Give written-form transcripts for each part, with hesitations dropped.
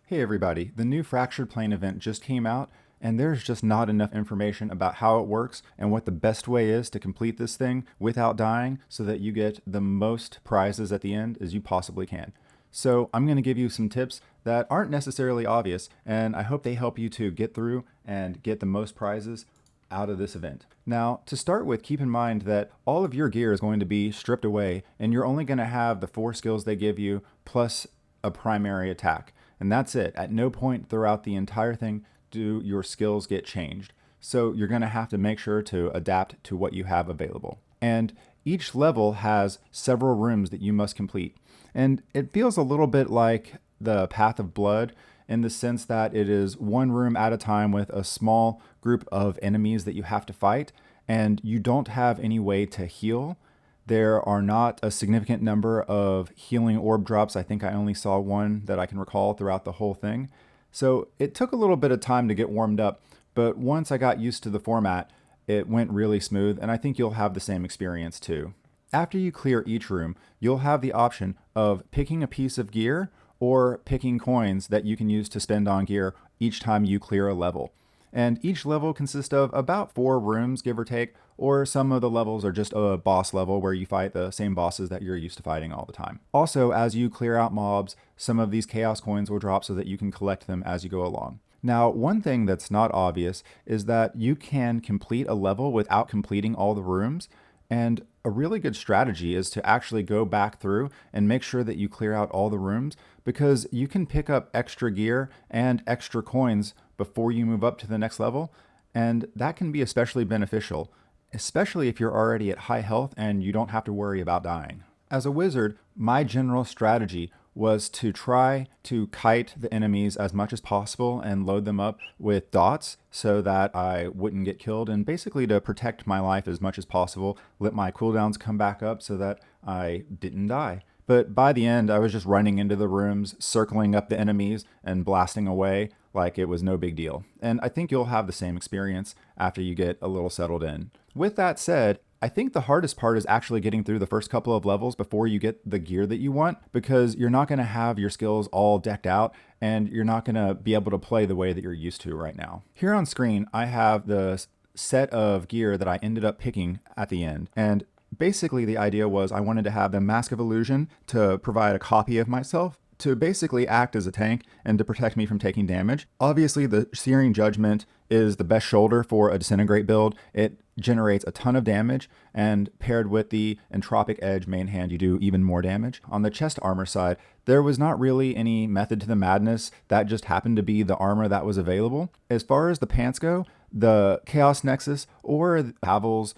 Hey everybody, the new Fractured Plane event just came out, and there's just not enough information about how it works and what the best way is to complete this thing without dying so that you get the most prizes at the end as you possibly can. So I'm going to give you some tips that aren't necessarily obvious, and I hope they help you to get through and get the most prizes out of this event. Now, to start with, keep in mind that all of your gear is going to be stripped away, and you're only going to have the 4 skills they give you plus a primary attack. And that's it. At no point throughout the entire thing do your skills get changed. So you're going to have to make sure to adapt to what you have available. And each level has several rooms that you must complete. And it feels a little bit like the Path of Blood in the sense that it is one room at a time with a small group of enemies that you have to fight, and you don't have any way to heal. There are not a significant number of healing orb drops. I think I only saw one that I can recall throughout the whole thing. So it took a little bit of time to get warmed up, but once I got used to the format, it went really smooth, and I think you'll have the same experience too. After you clear each room, you'll have the option of picking a piece of gear or picking coins that you can use to spend on gear each time you clear a level. And each level consists of about 4 rooms, give or take, or some of the levels are just a boss level where you fight the same bosses that you're used to fighting all the time. Also, as you clear out mobs, some of these chaos coins will drop so that you can collect them as you go along. Now, one thing that's not obvious is that you can complete a level without completing all the rooms, and a really good strategy is to actually go back through and make sure that you clear out all the rooms, because you can pick up extra gear and extra coins before you move up to the next level, and that can be especially beneficial, especially if you're already at high health and you don't have to worry about dying. As a wizard, my general strategy was to try to kite the enemies as much as possible and load them up with dots so that I wouldn't get killed, and basically to protect my life as much as possible, let my cooldowns come back up so that I didn't die. But by the end, I was just running into the rooms, circling up the enemies, and blasting away like it was no big deal. And I think you'll have the same experience after you get a little settled in. With that said, I think the hardest part is actually getting through the first couple of levels before you get the gear that you want, because you're not going to have your skills all decked out and you're not going to be able to play the way that you're used to right now. Here on screen, I have the set of gear that I ended up picking at the end. And basically the idea was I wanted to have the Mask of Illusion to provide a copy of myself, to basically act as a tank and to protect me from taking damage. Obviously, the Searing Judgment is the best shoulder for a Disintegrate build. It generates a ton of damage, and paired with the Entropic Edge main hand, you do even more damage. On the chest armor side, there was not really any method to the madness. That just happened to be the armor that was available. As far as the pants go, the Chaos Nexus or Pavel's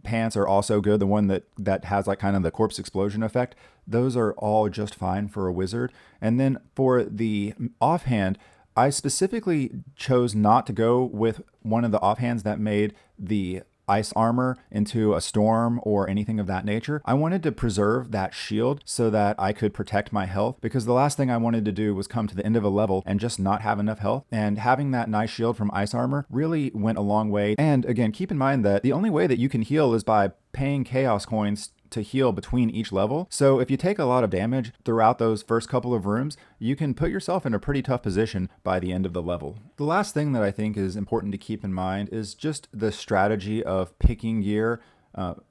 pants are also good. The one that has like kind of the corpse explosion effect, those are all just fine for a wizard. And then for the offhand, I specifically chose not to go with one of the offhands that made the ice armor into a storm or anything of that nature. I wanted to preserve that shield so that I could protect my health, because the last thing I wanted to do was come to the end of a level and just not have enough health. And having that nice shield from ice armor really went a long way. And again, keep in mind that the only way that you can heal is by paying chaos coins to heal between each level. So if you take a lot of damage throughout those first couple of rooms, you can put yourself in a pretty tough position by the end of the level. The last thing that I think is important to keep in mind is just the strategy of picking gear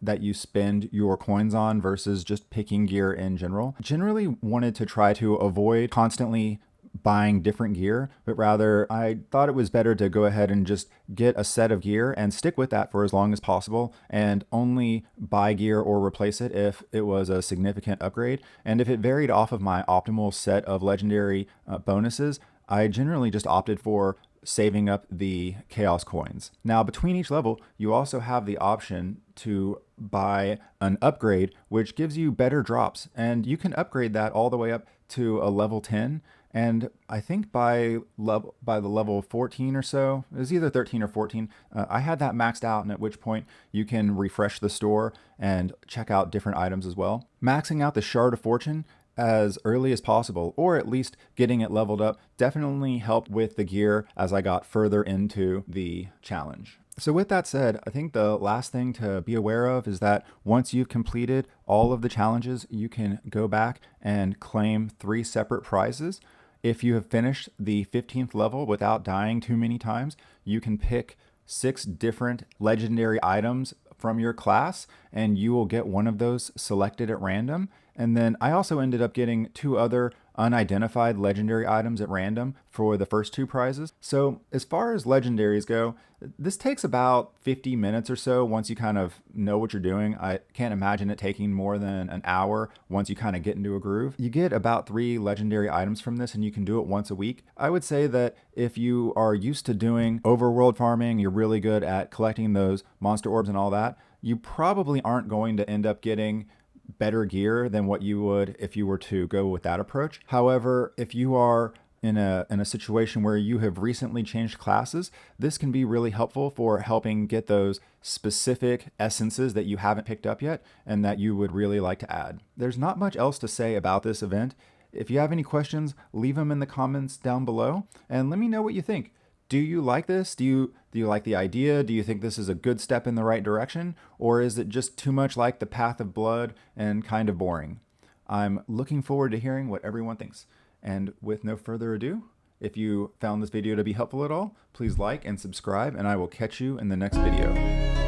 that you spend your coins on versus just picking gear in general. Generally wanted to try to avoid constantly buying different gear, but rather I thought it was better to go ahead and just get a set of gear and stick with that for as long as possible, and only buy gear or replace it if it was a significant upgrade. And if it varied off of my optimal set of legendary bonuses, I generally just opted for saving up the chaos coins. Now, between each level, you also have the option to buy an upgrade, which gives you better drops, and you can upgrade that all the way up to a level 10. And I think by the level 14 or so, it was either 13 or 14, I had that maxed out, and at which point you can refresh the store and check out different items as well. Maxing out the Shard of Fortune as early as possible, or at least getting it leveled up, definitely helped with the gear as I got further into the challenge. So with that said, I think the last thing to be aware of is that once you've completed all of the challenges, you can go back and claim 3 separate prizes. If you have finished the 15th level without dying too many times, you can pick 6 different legendary items from your class, and you will get one of those selected at random. And then I also ended up getting 2 other unidentified legendary items at random for the first 2 prizes. So as far as legendaries go, this takes about 50 minutes or so once you kind of know what you're doing. I can't imagine it taking more than an hour once you kind of get into a groove. You get about 3 legendary items from this, and you can do it once a week. I would say that if you are used to doing overworld farming, you're really good at collecting those monster orbs and all that, you probably aren't going to end up getting better gear than what you would if you were to go with that approach. However, if you are in a situation where you have recently changed classes, this can be really helpful for helping get those specific essences that you haven't picked up yet and that you would really like to add. There's not much else to say about this event. If you have any questions, leave them in the comments down below and let me know what you think. Do you like this? Do you like the idea? Do you think this is a good step in the right direction? Or is it just too much like the Path of Blood and kind of boring? I'm looking forward to hearing what everyone thinks. And with no further ado, if you found this video to be helpful at all, please like and subscribe, and I will catch you in the next video.